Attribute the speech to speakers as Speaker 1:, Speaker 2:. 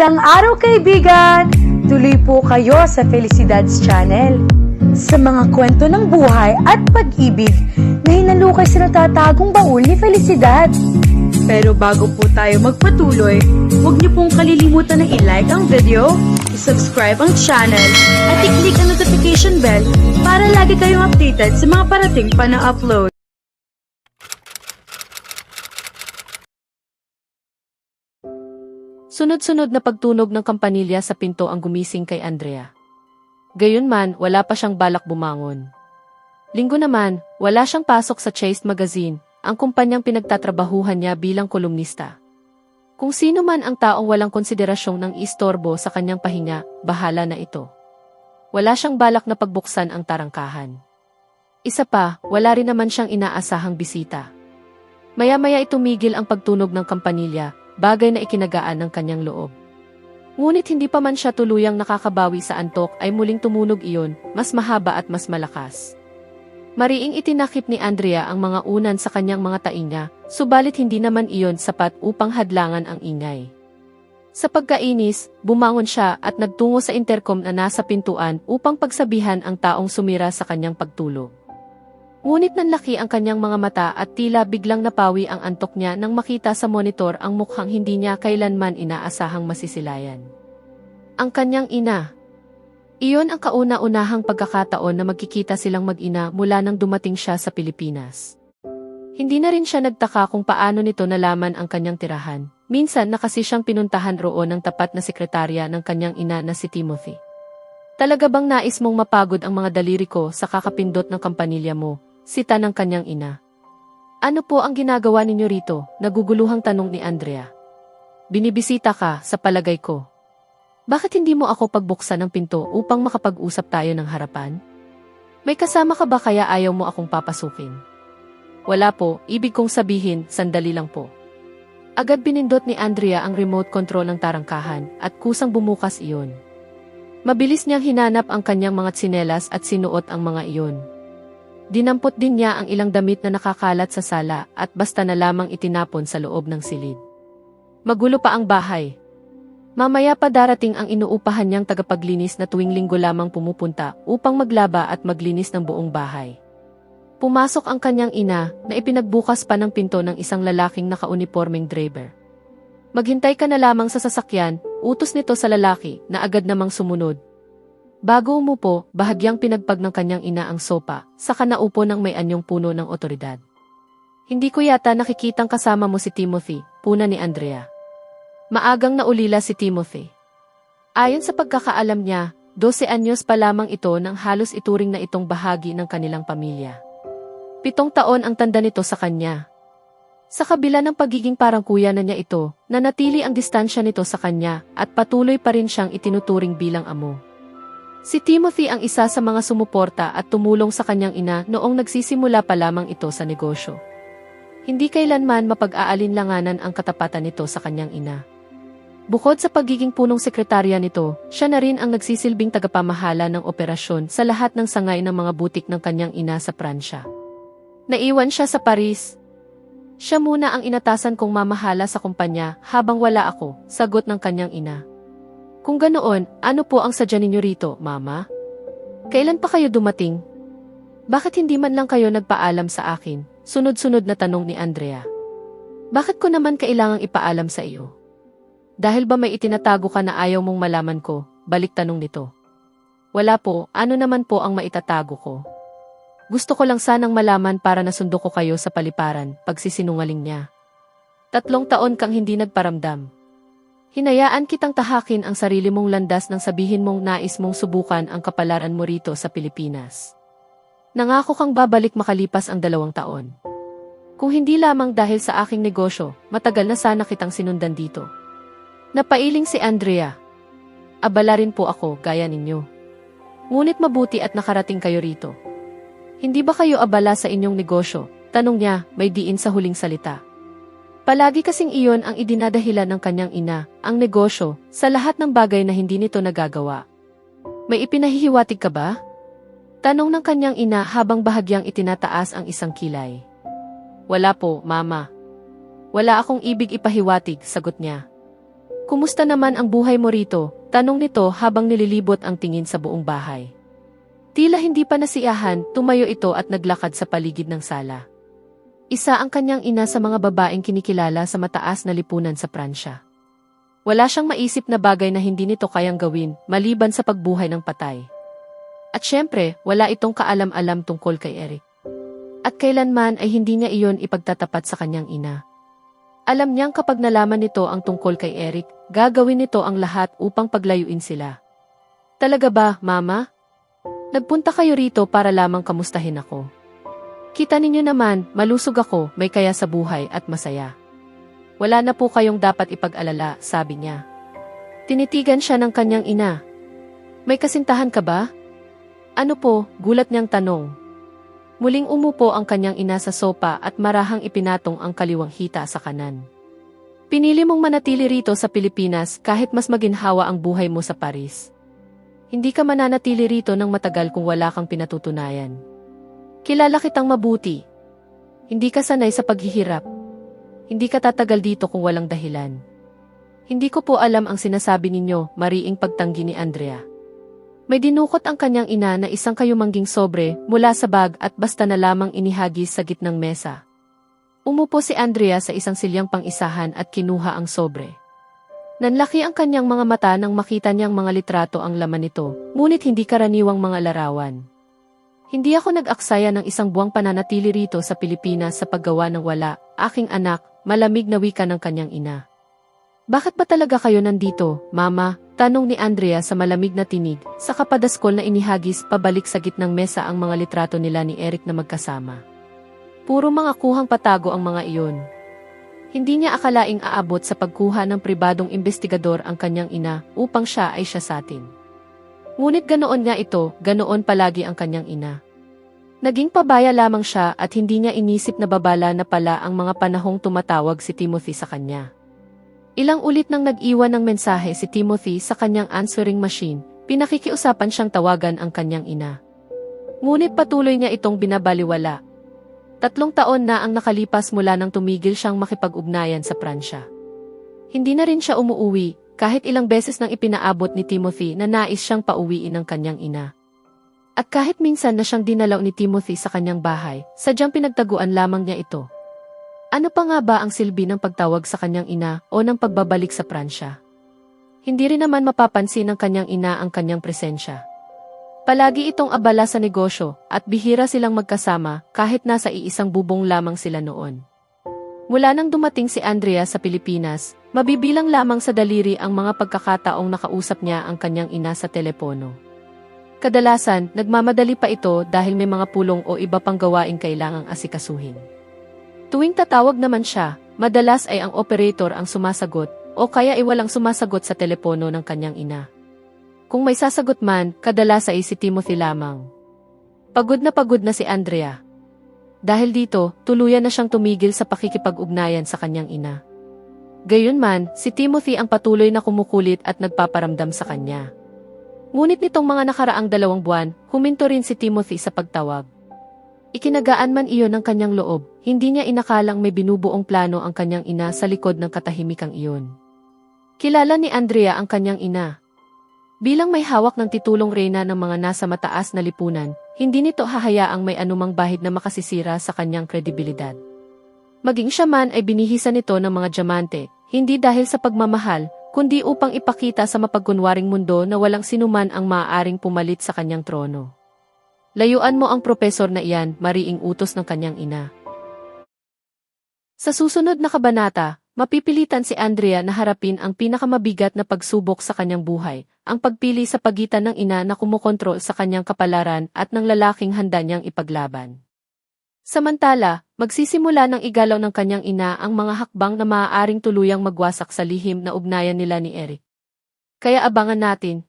Speaker 1: Magandang araw kaibigan! Tuloy po kayo sa Felicidad's Channel. Sa mga kwento ng buhay at pag-ibig na hinalukay sa natatagong baul ni Felicidad. Pero bago po tayo magpatuloy, huwag niyo pong kalilimutan na i-like ang video, i-subscribe ang channel, at i-click ang notification bell para lagi kayong updated sa mga parating pa na upload.
Speaker 2: Sunod-sunod na pagtunog ng kampanilya sa pinto ang gumising kay Andrea. Gayunman, wala pa siyang balak bumangon. Linggo naman, wala siyang pasok sa Chase Magazine, ang kumpanyang pinagtatrabahuhan niya bilang kolumnista. Kung sino man ang taong walang konsiderasyong nang istorbo sa kanyang pahinga, bahala na ito. Wala siyang balak na pagbuksan ang tarangkahan. Isa pa, wala rin naman siyang inaasahang bisita. Maya-maya itumigil ang pagtunog ng kampanilya, bagay na ikinagaan ng kanyang loob. Ngunit hindi pa man siya tuluyang nakakabawi sa antok ay muling tumunog iyon, mas mahaba at mas malakas. Mariing itinakip ni Andrea ang mga unan sa kanyang mga tainga, subalit hindi naman iyon sapat upang hadlangan ang ingay. Sa pagkainis, bumangon siya at nagtungo sa intercom na nasa pintuan upang pagsabihan ang taong sumira sa kanyang pagtulog. Ngunit nanlaki ang kanyang mga mata at tila biglang napawi ang antok niya nang makita sa monitor ang mukhang hindi niya kailanman inaasahang masisilayan. Ang kanyang ina. Iyon ang kauna-unahang pagkakataon na magkikita silang mag-ina mula nang dumating siya sa Pilipinas. Hindi na rin siya nagtaka kung paano nito nalaman ang kanyang tirahan. Minsan na kasi siyang pinuntahan roon ng tapat na sekretarya ng kanyang ina na si Timothy. Talaga bang nais mong mapagod ang mga daliri ko sa kakapindot ng kampanilya mo? Sita ng kanyang ina. Ano po ang ginagawa ninyo rito? Naguguluhang tanong ni Andrea. Binibisita ka, sa palagay ko. Bakit hindi mo ako pagbuksan ng pinto upang makapag-usap tayo ng harapan? May kasama ka ba kaya ayaw mo akong papasukin? Wala po, ibig kong sabihin, sandali lang po. Agad binindot ni Andrea ang remote control ng tarangkahan at kusang bumukas iyon. Mabilis niyang hinanap ang kanyang mga tsinelas at sinuot ang mga iyon. Dinampot din niya ang ilang damit na nakakalat sa sala at basta na lamang itinapon sa loob ng silid. Magulo pa ang bahay. Mamaya pa darating ang inuupahan niyang tagapaglinis na tuwing linggo lamang pumupunta upang maglaba at maglinis ng buong bahay. Pumasok ang kanyang ina na ipinagbukas pa ng pinto ng isang lalaking naka-uniformeng driver. Maghintay ka na lamang sa sasakyan, utos nito sa lalaki na agad namang sumunod. Bago umupo, bahagyang pinagpag ng kanyang ina ang sopa, saka naupo ng may anyong puno ng otoridad. Hindi ko yata nakikitang kasama mo si Timothy, puna ni Andrea. Maagang naulila si Timothy. Ayon sa pagkakaalam niya, 12 anyos pa lamang ito nang halos ituring na itong bahagi ng kanilang pamilya. 7 taon ang tanda nito sa kanya. Sa kabila ng pagiging parang kuya na niya ito, nanatili ang distansya nito sa kanya at patuloy pa rin siyang itinuturing bilang amo. Si Timothy ang isa sa mga sumuporta at tumulong sa kanyang ina noong nagsisimula pa lamang ito sa negosyo. Hindi kailanman mapag-aalinlanganan ang katapatan nito sa kanyang ina. Bukod sa pagiging punong sekretarya nito, siya na rin ang nagsisilbing tagapamahala ng operasyon sa lahat ng sangay ng mga butik ng kanyang ina sa Pransya. Naiwan siya sa Paris. Siya muna ang inatasan kong mamahala sa kumpanya habang wala ako, sagot ng kanyang ina. Kung ganoon, ano po ang sadya ninyo rito, Mama? Kailan pa kayo dumating? Bakit hindi man lang kayo nagpaalam sa akin? Sunod-sunod na tanong ni Andrea. Bakit ko naman kailangang ipaalam sa iyo? Dahil ba may itinatago ka na ayaw mong malaman ko? Balik tanong nito. Wala po, ano naman po ang maitatago ko? Gusto ko lang sanang malaman para nasundo ko kayo sa paliparan, pagsisinungaling niya. 3 taon kang hindi nagparamdam. Hinayaan kitang tahakin ang sarili mong landas nang sabihin mong nais mong subukan ang kapalaran mo rito sa Pilipinas. Nangako kang babalik makalipas ang 2 taon. Kung hindi lamang dahil sa aking negosyo, matagal na sana kitang sinundan dito. Napailing si Andrea. Abala rin po ako, gaya ninyo. Ngunit mabuti at nakarating kayo rito. Hindi ba kayo abala sa inyong negosyo? Tanong niya, may diin sa huling salita. Palagi kasing iyon ang idinadahilan ng kanyang ina, ang negosyo, sa lahat ng bagay na hindi nito nagagawa. May ipinahihiwatig ka ba? Tanong ng kanyang ina habang bahagyang itinataas ang isang kilay. Wala po, Mama. Wala akong ibig ipahiwatig, sagot niya. Kumusta naman ang buhay mo rito? Tanong nito habang nililibot ang tingin sa buong bahay. Tila hindi pa nasiyahan, tumayo ito at naglakad sa paligid ng sala. Isa ang kanyang ina sa mga babaeng kinikilala sa mataas na lipunan sa Pransya. Wala siyang maisip na bagay na hindi nito kayang gawin, maliban sa pagbuhay ng patay. At syempre, wala itong kaalam-alam tungkol kay Eric. At kailanman ay hindi niya iyon ipagtatapat sa kanyang ina. Alam niyang kapag nalaman nito ang tungkol kay Eric, gagawin nito ang lahat upang paglayuin sila. Talaga ba, Mama? Nagpunta kayo rito para lamang kamustahin ako. Kita ninyo naman, malusog ako, may kaya sa buhay at masaya. Wala na po kayong dapat ipag-alala, sabi niya. Tinitigan siya ng kanyang ina. May kasintahan ka ba? Ano po, gulat niyang tanong. Muling umupo ang kanyang ina sa sopa at marahang ipinatong ang kaliwang hita sa kanan. Pinili mong manatili rito sa Pilipinas kahit mas maginhawa ang buhay mo sa Paris. Hindi ka mananatili rito ng matagal kung wala kang pinatutunayan. Kilala kitang mabuti. Hindi ka sanay sa paghihirap. Hindi ka tatagal dito kung walang dahilan. Hindi ko po alam ang sinasabi ninyo, mariing pagtanggi ni Andrea. May dinukot ang kanyang ina na isang kayumangging sobre mula sa bag at basta na lamang inihagis sa gitnang mesa. Umupo si Andrea sa isang silyang pang-isahan at kinuha ang sobre. Nanlaki ang kanyang mga mata nang makita niyang mga litrato ang laman nito, ngunit hindi karaniwang mga larawan. Hindi ako nag-aksaya ng isang buwang pananatili rito sa Pilipinas sa paggawa ng wala, aking anak, malamig na wika ng kanyang ina. Bakit ba talaga kayo nandito, Mama? Tanong ni Andrea sa malamig na tinig, sa kapadaskol na inihagis pabalik sa gitnang mesa ang mga litrato nila ni Eric na magkasama. Puro mga kuhang patago ang mga iyon. Hindi niya akalaing aabot sa pagkuha ng pribadong investigador ang kanyang ina upang siya ay siya sa atin. Ngunit ganoon nga ito, ganoon palagi ang kanyang ina. Naging pabaya lamang siya at hindi niya inisip na babala na pala ang mga panahong tumatawag si Timothy sa kanya. Ilang ulit nang nag-iwan ng mensahe si Timothy sa kanyang answering machine, pinakikiusapan siyang tawagan ang kanyang ina. Ngunit patuloy niya itong binabaliwala. 3 taon na ang nakalipas mula nang tumigil siyang makipag-ugnayan sa Pransya. Hindi na rin siya umuuwi, kahit ilang beses nang ipinaabot ni Timothy na nais siyang pauwiin ng kanyang ina. At kahit minsan na siyang dinalaw ni Timothy sa kanyang bahay, sadyang pinagtaguan lamang niya ito. Ano pa nga ba ang silbi ng pagtawag sa kanyang ina o ng pagbabalik sa Pransya? Hindi rin naman mapapansin ng kanyang ina ang kanyang presensya. Palagi itong abala sa negosyo at bihira silang magkasama kahit nasa iisang bubong lamang sila noon. Mula nang dumating si Andrea sa Pilipinas, mabibilang lamang sa daliri ang mga pagkakataong nakausap niya ang kanyang ina sa telepono. Kadalasan, nagmamadali pa ito dahil may mga pulong o iba pang gawaing kailangang asikasuhin. Tuwing tatawag naman siya, madalas ay ang operator ang sumasagot o kaya ay walang sumasagot sa telepono ng kanyang ina. Kung may sasagot man, kadalas ay si Timothy lamang. Pagod na si Andrea. Dahil dito, tuluyan na siyang tumigil sa pakikipag-ugnayan sa kanyang ina. Gayunman, si Timothy ang patuloy na kumukulit at nagpaparamdam sa kanya. Ngunit nitong mga nakaraang 2 buwan, huminto rin si Timothy sa pagtawag. Ikinagaan man iyon ng kanyang loob, hindi niya inakalang may binubuong plano ang kanyang ina sa likod ng katahimikang iyon. Kilala ni Andrea ang kanyang ina. Bilang may hawak ng titulong reyna ng mga nasa mataas na lipunan, hindi nito hahayaang may anumang bahid na makasisira sa kanyang kredibilidad. Maging siya man ay binihisan nito ng mga diamante, hindi dahil sa pagmamahal, kundi upang ipakita sa mapagkunwaring mundo na walang sinuman ang maaaring pumalit sa kanyang trono. Layuan mo ang propesor na iyan, mariing utos ng kanyang ina. Sa susunod na kabanata, mapipilitan si Andrea na harapin ang pinakamabigat na pagsubok sa kanyang buhay, ang pagpili sa pagitan ng ina na kumukontrol sa kanyang kapalaran at ng lalaking handa niyang ipaglaban. Samantala, magsisimula ng igalaw ng kanyang ina ang mga hakbang na maaaring tuluyang magwasak sa lihim na ugnayan nila ni Eric. Kaya abangan natin,